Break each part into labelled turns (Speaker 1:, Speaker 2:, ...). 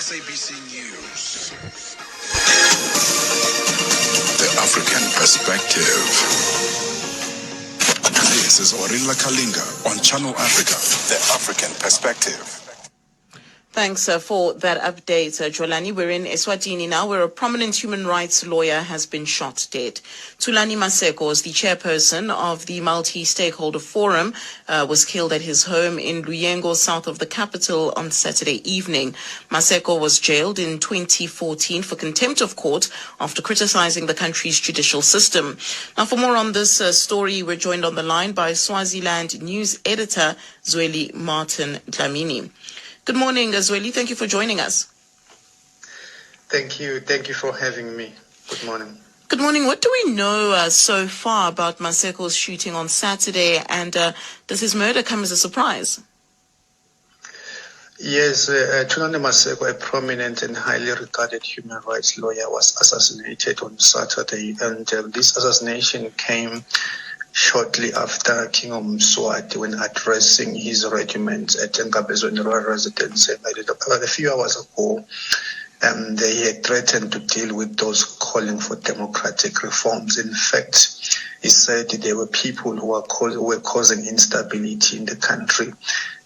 Speaker 1: SABC News. The African Perspective. This is Orilla Kalinga on Channel Africa. The African Perspective.
Speaker 2: Thanks for that update, Jolani. We're in Eswatini now, where a prominent human rights lawyer has been shot dead. Thulani Maseko is the chairperson of the Multi-Stakeholder Forum, was killed at his home in Luyengo, south of the capital, on Saturday evening. Maseko was jailed in 2014 for contempt of court after criticizing the country's judicial system. Now, for more on this story, we're joined on the line by Swaziland news editor Zwemart Dlamini. Good morning, Zweli. Thank you for joining us.
Speaker 3: Thank you. Thank you for having me. Good morning.
Speaker 2: Good morning. What do we know so far about Maseko's shooting on Saturday, and does his murder come as a surprise?
Speaker 3: Yes, Thulani Maseko, a prominent and highly regarded human rights lawyer, was assassinated on Saturday, and this assassination came shortly after King of Mswati, when addressing his regiment at Nkabazweni Royal Residence about a few hours ago, they had threatened to deal with those calling for democratic reforms. In fact, he said there were people who were causing instability in the country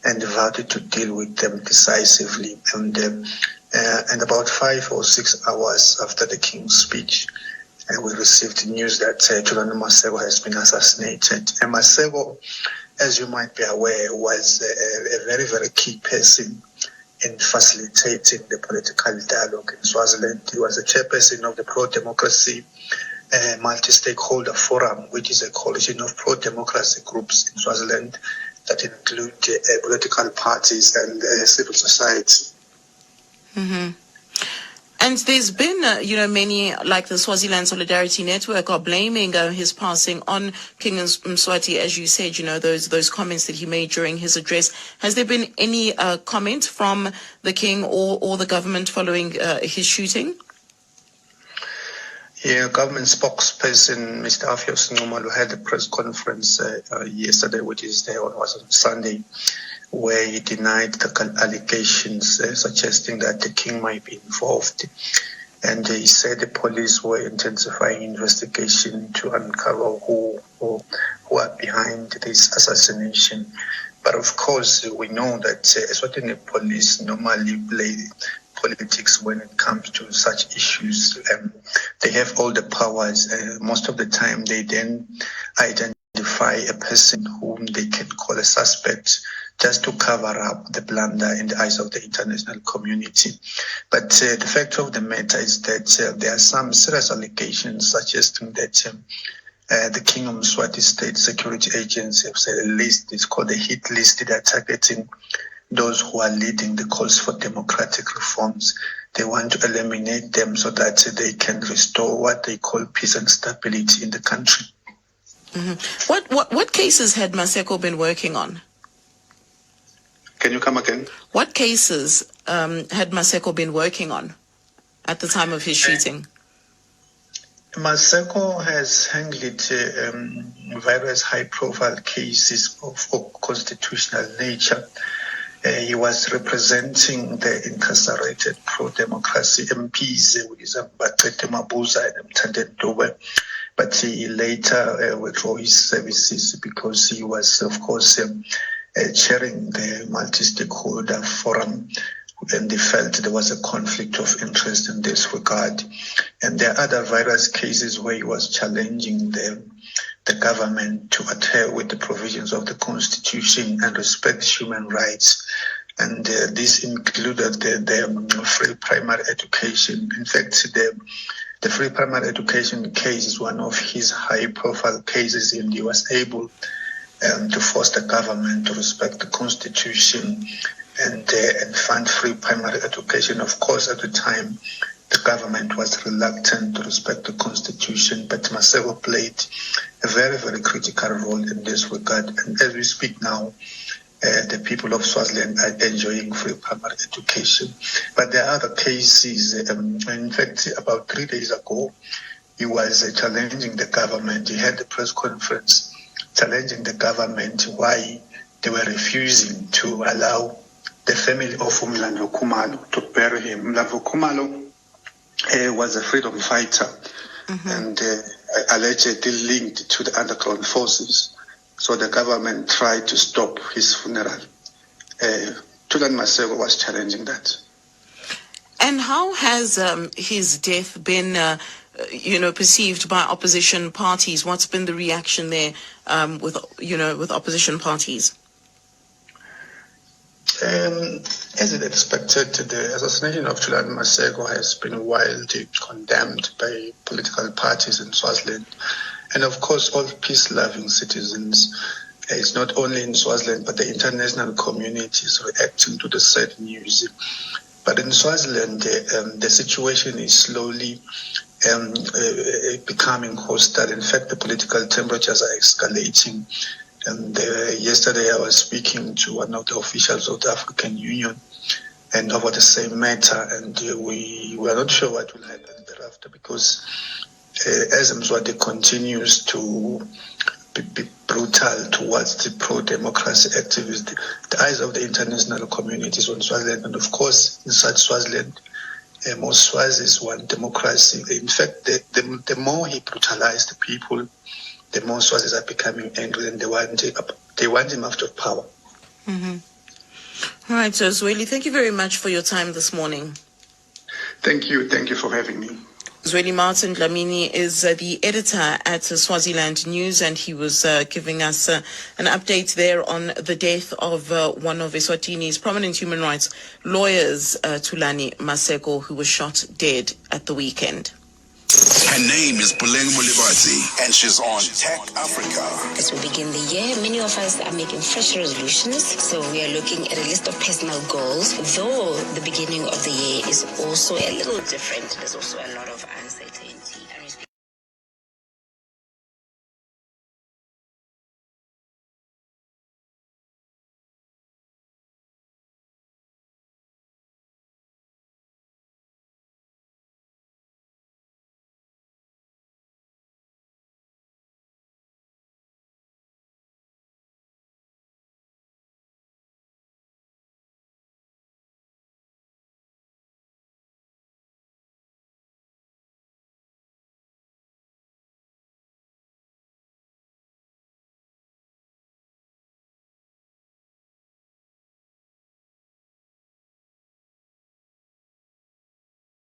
Speaker 3: and vowed to deal with them decisively. And about 5 or 6 hours after the King's speech, we received news that Thulani Maseko has been assassinated. And Maseko, as you might be aware, was a very, very key person in facilitating the political dialogue in Swaziland. He was the chairperson of the Pro-Democracy Multi-Stakeholder Forum, which is a coalition of pro-democracy groups in Swaziland that include political parties and civil society.
Speaker 2: Mm-hmm. And there's been, many, like the Swaziland Solidarity Network, are blaming his passing on King Mswati, as you said, those comments that he made during his address. Has there been any comment from the King or the government following his shooting?
Speaker 3: Yeah, government spokesperson Mr. Afios Nxumalo had a press conference yesterday, which was on Sunday, where he denied the allegations suggesting that the King might be involved. And he said the police were intensifying investigation to uncover who are behind this assassination. But of course, we know that certainly police normally play politics when it comes to such issues. They have all the powers. Most of the time, they then identify a person whom they can call a suspect, just to cover up the blunder in the eyes of the international community. But the fact of the matter is that there are some serious allegations suggesting that the King of Mswati State Security Agency have set a list. It's called the hit list. They are targeting those who are leading the calls for democratic reforms. They want to eliminate them so that they can restore what they call peace and stability in the country.
Speaker 2: Mm-hmm. What cases had Maseko been working on?
Speaker 3: Can you come again?
Speaker 2: What cases had Maseko been working on at the time of his shooting?
Speaker 3: Maseko has handled various high-profile cases of constitutional nature. He was representing the incarcerated pro-democracy MPs, which is Mbaqete Mabuza and Mthandeni Dube. But he later withdrew his services because he was, of course, chairing the multi-stakeholder forum, and they felt there was a conflict of interest in this regard. And there are other various cases where he was challenging the government to adhere with the provisions of the Constitution and respect human rights. And this included the free primary education. In fact, the free primary education case is one of his high-profile cases, and he was able to force the government to respect the Constitution and fund free primary education. Of course, at the time, the government was reluctant to respect the Constitution, but Maseko played a very, very critical role in this regard. And as we speak now, the people of Swaziland are enjoying free primary education. But there are other cases. In fact, about 3 days ago, he was challenging the government. He had a press conference challenging the government why they were refusing to allow the family of Mlambo Khumalo to bury him. Mlambo Khumalo was a freedom fighter and allegedly linked to the underground forces. So the government tried to stop his funeral. Thulani Maseko was challenging that.
Speaker 2: And how has his death been, perceived by opposition parties? What's been the reaction there with opposition parties?
Speaker 3: As it expected, the assassination of Thulani Maseko has been widely condemned by political parties in Swaziland. And of course, all peace-loving citizens. It's not only in Swaziland, but the international community is reacting to the sad news. But in Swaziland, the situation is slowly becoming hostile. In fact, the political temperatures are escalating. And yesterday I was speaking to one of the officials of the African Union and over the same matter, and we are not sure what will happen thereafter, because as Mzwade continues to be brutal towards the pro-democracy activists, the eyes of the international communities on Swaziland, and of course inside Swaziland, most Swazis want democracy. In fact, the more he brutalized the people, the more Swazis are becoming angry, and they want him out of power.
Speaker 2: All right, so Zweli, thank you very much for your time this morning.
Speaker 3: Thank you for having me.
Speaker 2: Zwemart Dlamini is the editor at Swaziland News, and he was giving us an update there on the death of one of Eswatini's prominent human rights lawyers, Thulani Maseko, who was shot dead at the weekend.
Speaker 1: Her name is Buleng Molibati, and she's on Tech Africa.
Speaker 4: As we begin the year, many of us are making fresh resolutions. So we are looking at a list of personal goals. Though the beginning of the year is also a little different, there's also a lot of uncertainty.